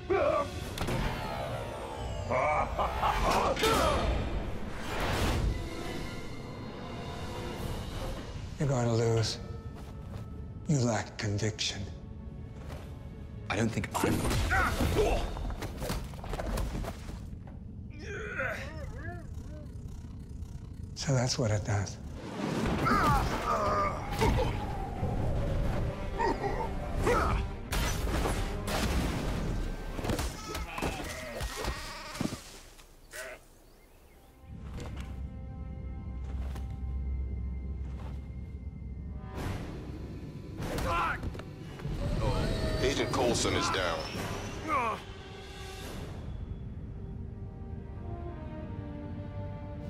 You're going to lose. You lack conviction. I don't think I'm... So that's what it does. Agent Coulson is down.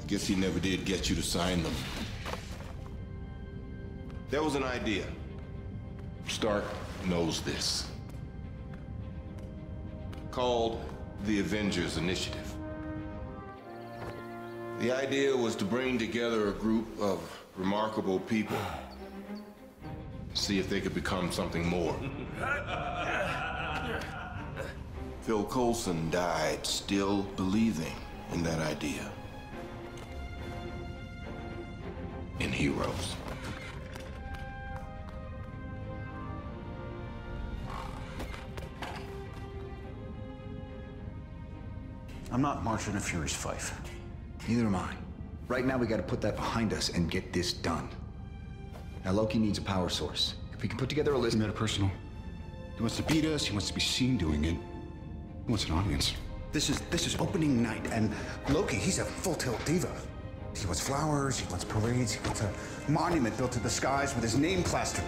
Guess he never did get you to sign them. There was an idea. Stark knows this. Called the Avengers Initiative. The idea was to bring together a group of remarkable people. See if they could become something more. Phil Coulson died still believing in that idea. In heroes. I'm not marching to Fury's Fife. Neither am I. Right now, we gotta put that behind us and get this done. Now, Loki needs a power source. If we can put together a list... Metapersonal. He wants to beat us, he wants to be seen doing it. He wants an audience. This is opening night, and Loki, he's a full-tilt diva. He wants flowers, he wants parades, he wants a monument built to the skies with his name plastered.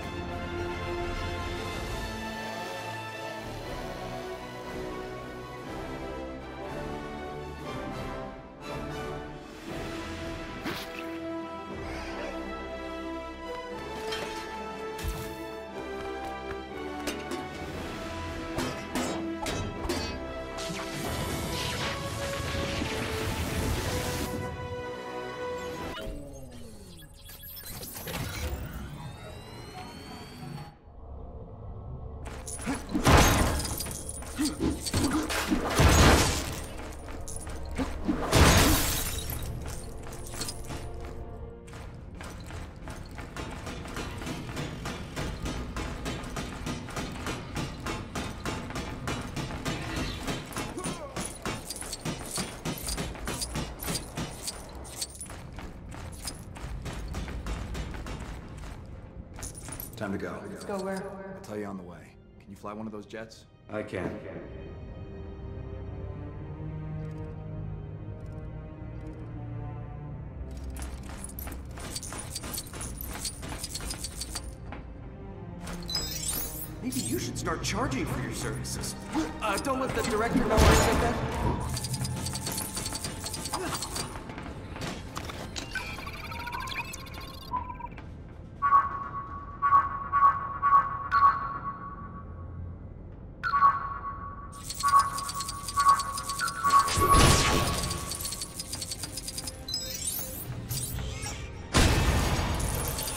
Time to go. Let's go where? I'll tell you on the way. Can you fly one of those jets? I can. Maybe you should start charging for your services. Don't let the director know I said that.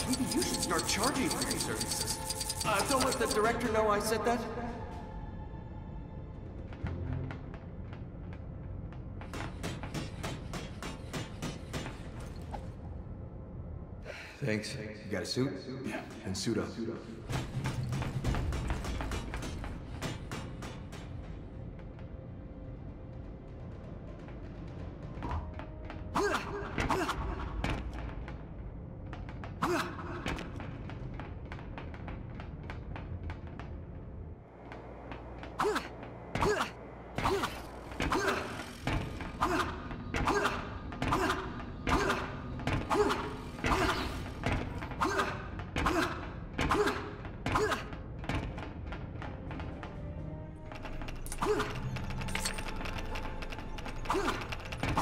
Maybe you should start charging for your services. Don't let the director know I said that. Thanks. You got a suit? Yeah. Then suit up.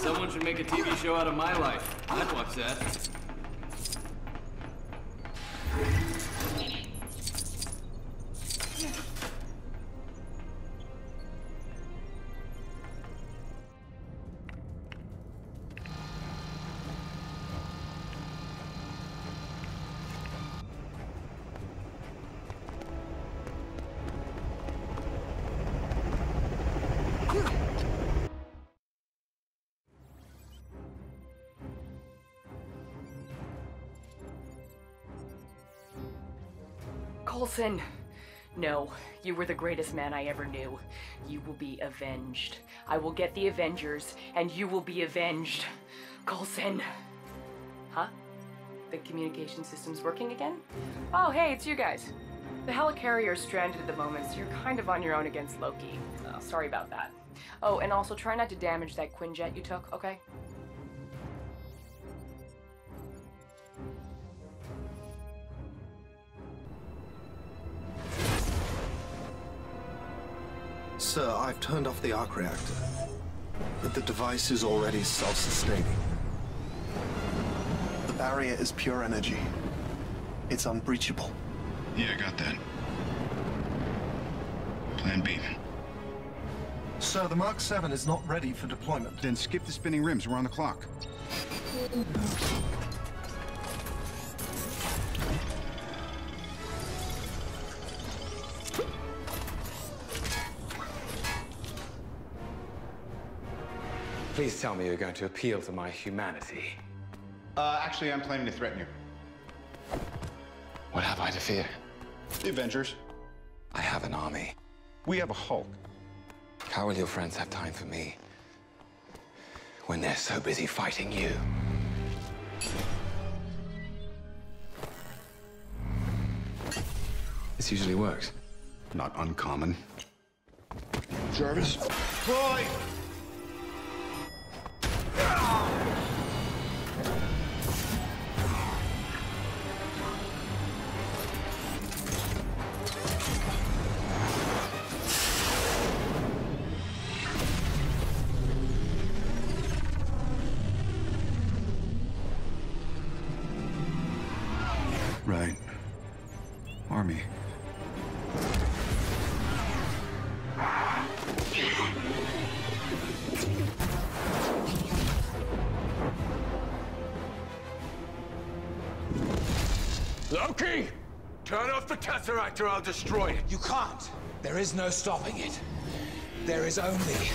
Someone should make a TV show out of my life. I'd watch that. Coulson. No, you were the greatest man I ever knew. You will be avenged. I will get the Avengers, and you will be avenged. Coulson. Huh? The communication system's working again? Oh, hey, it's you guys. The helicarrier's stranded at the moment, so you're kind of on your own against Loki. Sorry about that. Oh, and also try not to damage that Quinjet you took, okay? Sir, I've turned off the arc reactor, but the device is already self-sustaining. The barrier is pure energy. It's unbreachable. Yeah, I got that. Plan B. Sir, the Mark 7 is not ready for deployment. Then skip the spinning rims. We're on the clock. Please tell me you're going to appeal to my humanity. Actually, I'm planning to threaten you. What have I to fear? The Avengers. I have an army. We have a Hulk. How will your friends have time for me when they're so busy fighting you? This usually works. Not uncommon. Jarvis. Troy! Right. Army. Loki! Turn off the Tesseract or I'll destroy it. You can't. There is no stopping it. There is only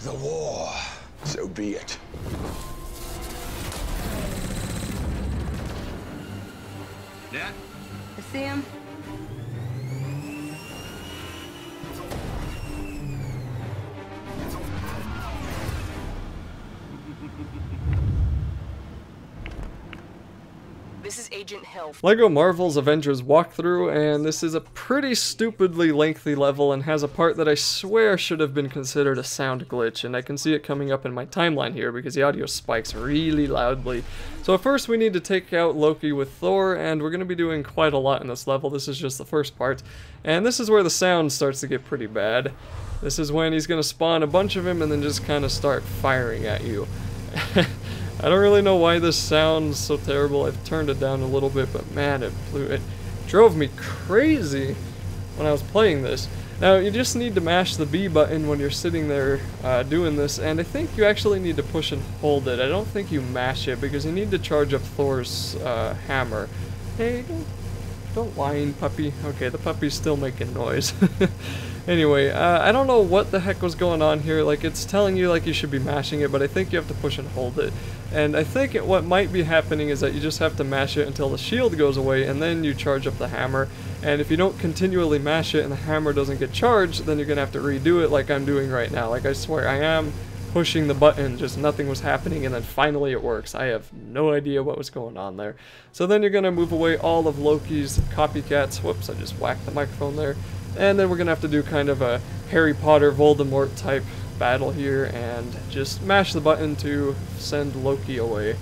the war. So be it. Dad? I see him. This is Agent Hill. LEGO Marvel's Avengers walkthrough, and this is a pretty stupidly lengthy level and has a part that I swear should have been considered a sound glitch, and I can see it coming up in my timeline here because the audio spikes really loudly. So first we need to take out Loki with Thor, and we're going to be doing quite a lot in this level. This is just the first part, and this is where the sound starts to get pretty bad. This is when he's going to spawn a bunch of him and then just kind of start firing at you. I don't really know why this sounds so terrible. I've turned it down a little bit, but man, it drove me crazy when I was playing this. Now, you just need to mash the B button when you're sitting there doing this, and I think you actually need to push and hold it. I don't think you mash it, because you need to charge up Thor's hammer. Hey, don't whine, puppy. Okay, the puppy's still making noise. Anyway, I don't know what the heck was going on here. Like, it's telling you like you should be mashing it, but I think you have to push and hold it. And I think what might be happening is that you just have to mash it until the shield goes away, and then you charge up the hammer. And if you don't continually mash it and the hammer doesn't get charged, then you're gonna have to redo it like I'm doing right now. Like, I swear, I am pushing the button, just nothing was happening, and then finally it works. I have no idea what was going on there. So then you're gonna move away all of Loki's copycats. Whoops, I just whacked the microphone there. And then we're gonna have to do kind of a Harry Potter Voldemort type battle here and just mash the button to send Loki away.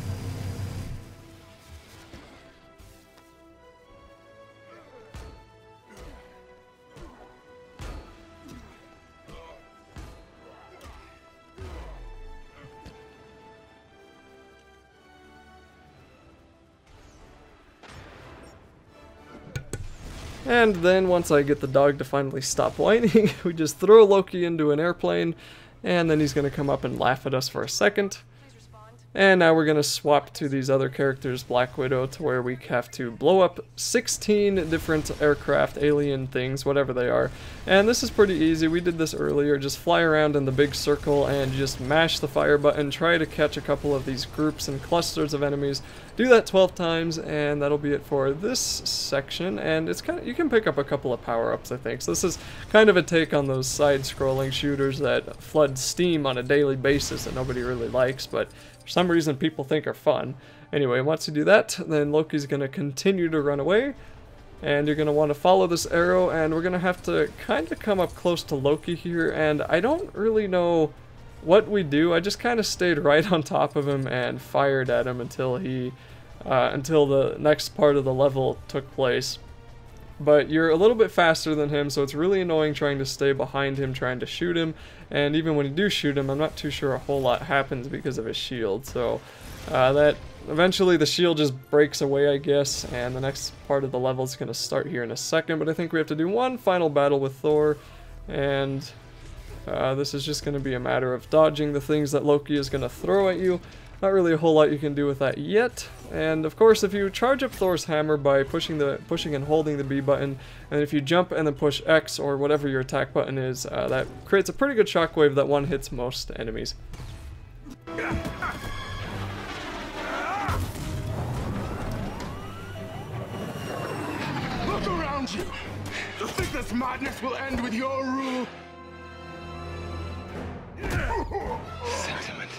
And then once I get the dog to finally stop whining, we just throw Loki into an airplane, and then he's going to come up and laugh at us for a second. And now we're going to swap to these other characters, Black Widow, to where we have to blow up 16 different aircraft, alien things, whatever they are. And this is pretty easy. We did this earlier. Just fly around in the big circle and just mash the fire button. Try to catch a couple of these groups and clusters of enemies. Do that 12 times, and that'll be it for this section. And it's kind of, you can pick up a couple of power-ups, I think. So this is kind of a take on those side-scrolling shooters that flood Steam on a daily basis that nobody really likes, but for some reason people think are fun. Anyway, once you do that, then Loki's going to continue to run away, and you're going to want to follow this arrow, and we're going to have to kind of come up close to Loki here, and I don't really know what we do. I just kind of stayed right on top of him and fired at him until he, until the next part of the level took place. But you're a little bit faster than him, so it's really annoying trying to stay behind him, trying to shoot him. And even when you do shoot him, I'm not too sure a whole lot happens because of his shield. So that eventually the shield just breaks away, I guess, and the next part of the level is going to start here in a second. But I think we have to do one final battle with Thor, and this is just going to be a matter of dodging the things that Loki is going to throw at you. Not really a whole lot you can do with that yet. And of course, if you charge up Thor's hammer by pushing and holding the B button, and if you jump and then push X or whatever your attack button is, that creates a pretty good shockwave that one hits most enemies. Look around you. You think this madness will end with your rule? Sentiment.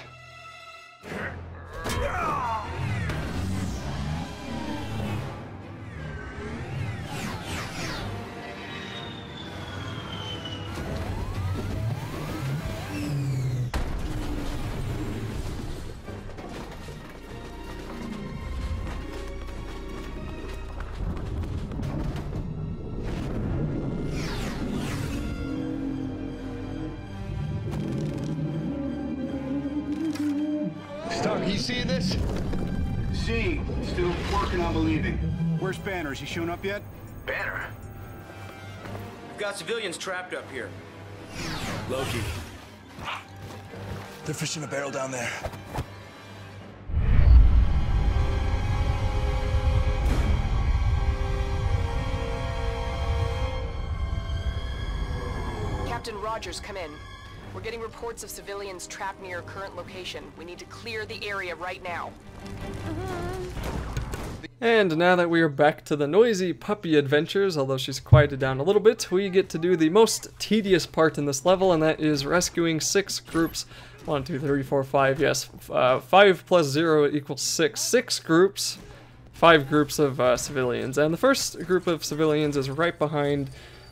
Stark, you see this? See, still working on believing. Where's Banner? Is he shown up yet? Banner? We've got civilians trapped up here. Loki. They're fishing a barrel down there. Captain Rogers, come in. We're getting reports of civilians trapped near your current location. We need to clear the area right now. And now that we are back to the noisy puppy adventures, although she's quieted down a little bit, we get to do the most tedious part in this level, and that is rescuing 6 groups. 1, 2, 3, 4, 5, yes. 5 plus 0 equals 6. 6 groups. 5 groups of civilians. And the first group of civilians is right behind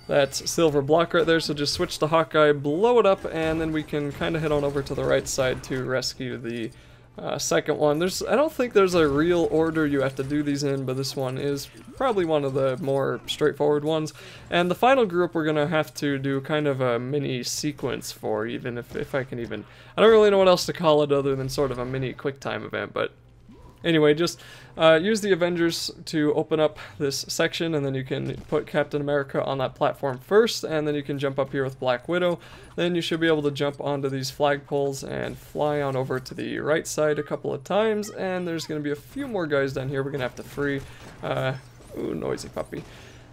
that silver block right there, so just switch to Hawkeye, blow it up, and then we can kind of head on over to the right side to rescue the second one. I don't think there's a real order you have to do these in, but this one is probably one of the more straightforward ones. And the final group we're going to have to do kind of a mini sequence for, even if I can even... I don't really know what else to call it other than sort of a mini quick time event, but... Anyway, just use the Avengers to open up this section, and then you can put Captain America on that platform first, and then you can jump up here with Black Widow. Then you should be able to jump onto these flagpoles and fly on over to the right side a couple of times, and there's going to be a few more guys down here we're going to have to free. Ooh, noisy puppy.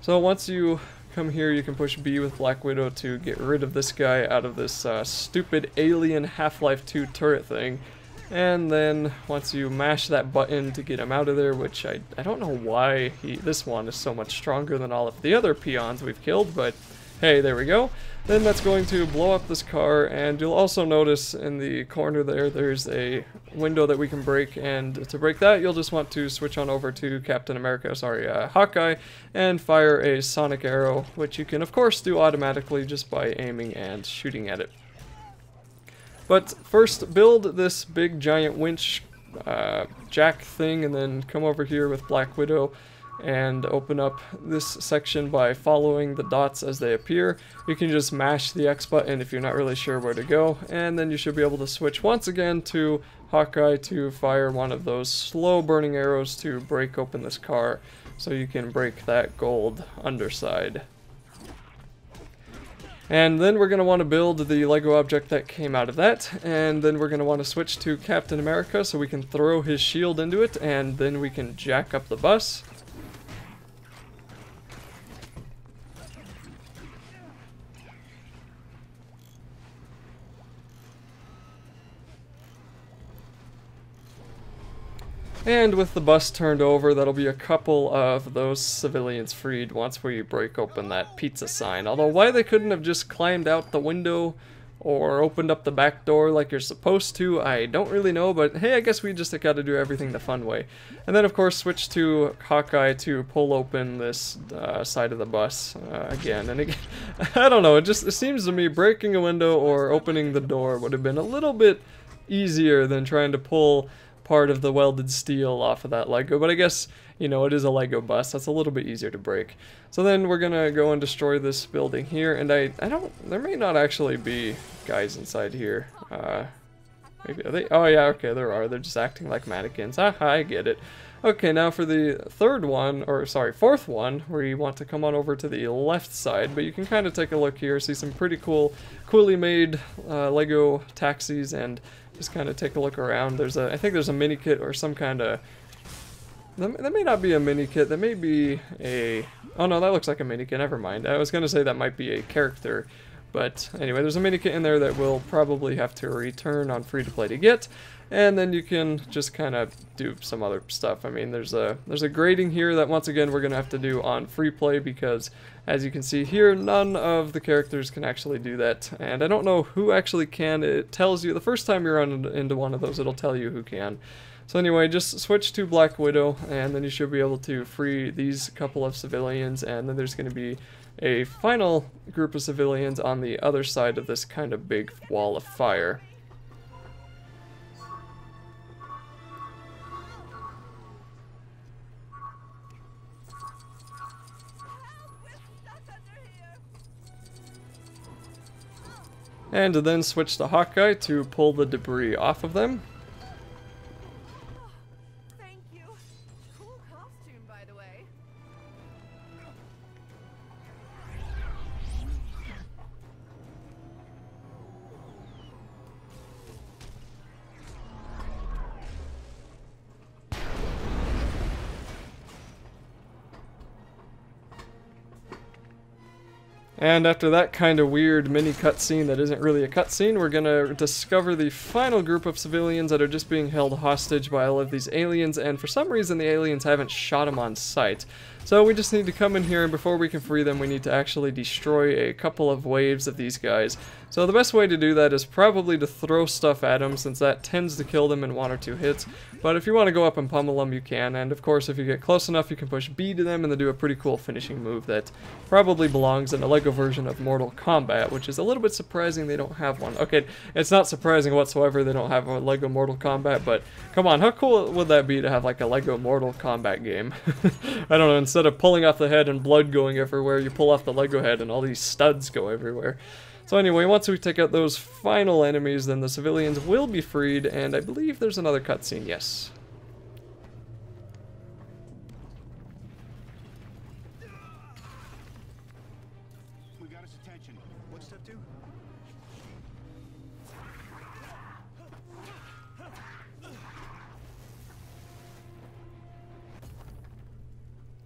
So once you come here, you can push B with Black Widow to get rid of this guy out of this stupid alien Half-Life 2 turret thing. And then once you mash that button to get him out of there, which I don't know why this one is so much stronger than all of the other peons we've killed, but hey, there we go. Then that's going to blow up this car, and you'll also notice in the corner there's a window that we can break, and to break that you'll just want to switch on over to Hawkeye, and fire a sonic arrow, which you can of course do automatically just by aiming and shooting at it. But first, build this big giant winch jack thing, and then come over here with Black Widow and open up this section by following the dots as they appear. You can just mash the X button if you're not really sure where to go, and then you should be able to switch once again to Hawkeye to fire one of those slow burning arrows to break open this car so you can break that gold underside. And then we're going to want to build the Lego object that came out of that, and then we're going to want to switch to Captain America so we can throw his shield into it, and then we can jack up the bus. And with the bus turned over, that'll be a couple of those civilians freed once we break open that pizza sign. Although why they couldn't have just climbed out the window or opened up the back door like you're supposed to, I don't really know, but hey, I guess we just gotta do everything the fun way. And then of course switch to Hawkeye to pull open this side of the bus again and again. I don't know, it seems to me breaking a window or opening the door would have been a little bit easier than trying to pull part of the welded steel off of that Lego, but I guess, you know, it is a Lego bus. That's a little bit easier to break. So then we're gonna go and destroy this building here, and I don't, there may not actually be guys inside here. Maybe, are they? Oh yeah, okay, there are. They're just acting like mannequins. Haha, I get it. Okay, now for the fourth one, we want to come on over to the left side, but you can kind of take a look here, see some pretty coolly made Lego taxis, and just kind of take a look around. I think there's a mini kit or some kind of, that may not be a mini kit, that may be a, oh no, that looks like a mini kit, never mind. I was going to say that might be a character, but anyway, there's a mini kit in there that we'll probably have to return on free to play to get, and then you can just kind of do some other stuff. I mean, there's a grading here that once again we're going to have to do on free play because, as you can see here, none of the characters can actually do that, and I don't know who actually can. It tells you, the first time you run into one of those, it'll tell you who can. So anyway, just switch to Black Widow, and then you should be able to free these couple of civilians, and then there's going to be a final group of civilians on the other side of this kind of big wall of fire. And then switch to Hawkeye to pull the debris off of them. Thank you. Cool costume, by the way. And after that kind of weird mini cutscene that isn't really a cutscene, we're gonna discover the final group of civilians that are just being held hostage by all of these aliens, and for some reason the aliens haven't shot them on sight. So we just need to come in here, and before we can free them, we need to actually destroy a couple of waves of these guys. So the best way to do that is probably to throw stuff at them, since that tends to kill them in 1 or 2 hits. But if you want to go up and pummel them, you can, and of course if you get close enough, you can push B to them and then do a pretty cool finishing move that probably belongs in a Lego version of Mortal Kombat, which is a little bit surprising they don't have one. Okay, it's not surprising whatsoever they don't have a Lego Mortal Kombat, but come on, how cool would that be to have like a Lego Mortal Kombat game? I don't know, instead of pulling off the head and blood going everywhere, you pull off the Lego head and all these studs go everywhere. So anyway, once we take out those final enemies, then the civilians will be freed, and I believe there's another cutscene, yes. We got his attention. What's step 2?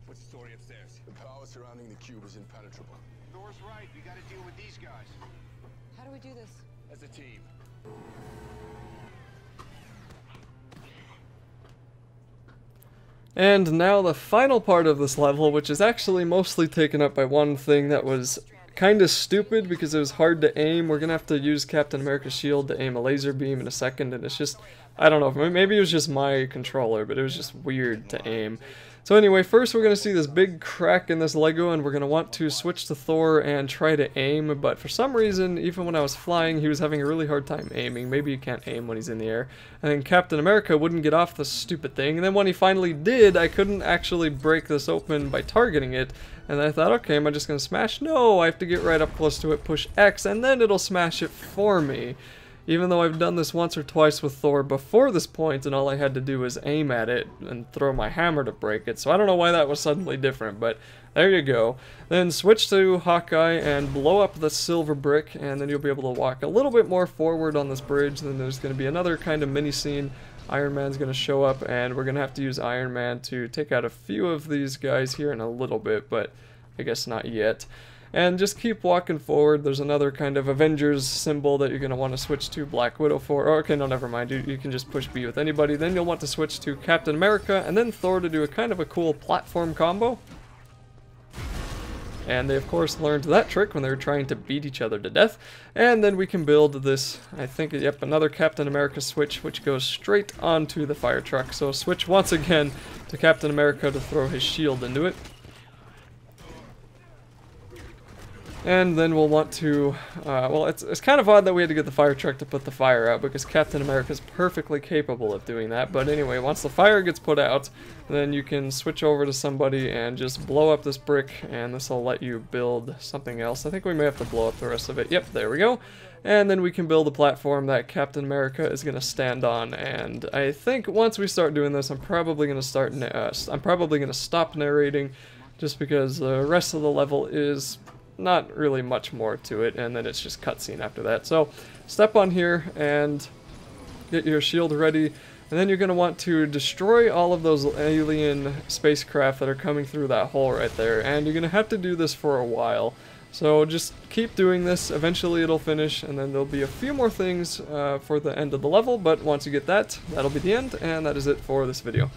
What's the story upstairs? The power surrounding the cube is impenetrable. Thor's right. We gotta deal with these guys. How do we do this? As a team. And now the final part of this level, which is actually mostly taken up by one thing that was kind of stupid because it was hard to aim. We're going to have to use Captain America's shield to aim a laser beam in a second, and it's just, I don't know, maybe it was just my controller, but it was just weird to aim. So anyway, first we're going to see this big crack in this Lego, and we're going to want to switch to Thor and try to aim, but for some reason, even when I was flying, he was having a really hard time aiming. Maybe you can't aim when he's in the air. And then Captain America wouldn't get off the stupid thing, and then when he finally did, I couldn't actually break this open by targeting it, and I thought, okay, am I just going to smash? No, I have to get right up close to it, push X, and then it'll smash it for me. even though I've done this once or twice with Thor before this point, and all I had to do was aim at it and throw my hammer to break it. So I don't know why that was suddenly different, but there you go. Then switch to Hawkeye and blow up the silver brick, and then you'll be able to walk a little bit more forward on this bridge. Then there's going to be another kind of mini scene. Iron Man's going to show up, and we're going to have to use Iron Man to take out a few of these guys here in a little bit, but I guess not yet. And just keep walking forward. There's another kind of Avengers symbol that you're going to want to switch to Black Widow for. Oh, okay, no, never mind. You can just push B with anybody. Then you'll want to switch to Captain America, and then Thor to do a kind of a cool platform combo. And they, of course, learned that trick when they were trying to beat each other to death. And then we can build this, I think, yep, another Captain America switch, which goes straight onto the fire truck. So switch once again to Captain America to throw his shield into it. And then we'll want to, well, it's kind of odd that we had to get the fire truck to put the fire out, because Captain America is perfectly capable of doing that. But anyway, once the fire gets put out, then you can switch over to somebody and just blow up this brick, and this will let you build something else. I think we may have to blow up the rest of it. Yep, there we go. And then we can build a platform that Captain America is going to stand on. And I think once we start doing this, I'm probably going to stop narrating, just because the rest of the level is not really much more to it, and then it's just cutscene after that. So step on here and get your shield ready, and then you're going to want to destroy all of those alien spacecraft that are coming through that hole right there, and you're going to have to do this for a while. So just keep doing this. Eventually it'll finish, and then there'll be a few more things for the end of the level, but once you get that, that'll be the end, and that is it for this video.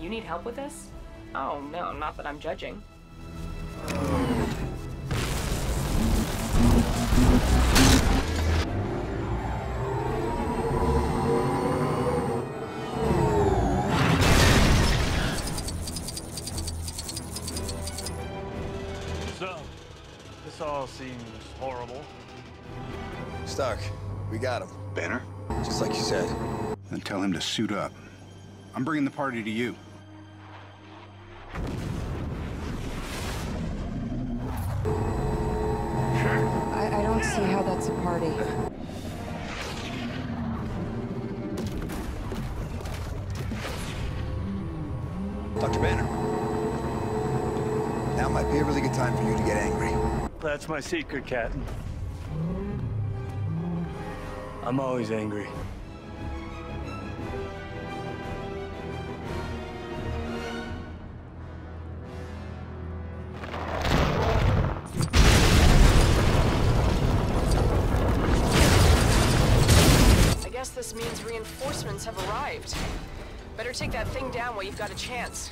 Need help with this? Oh no, not that I'm judging. So, this all seems horrible. Stark, we got him. Banner? Just like you said. Then tell him to suit up. I'm bringing the party to you. I don't see how party. Dr. Banner. Now might be a really good time for you to get angry. That's my secret, Captain. I'm always angry. I guess this means reinforcements have arrived. Better take that thing down while you've got a chance.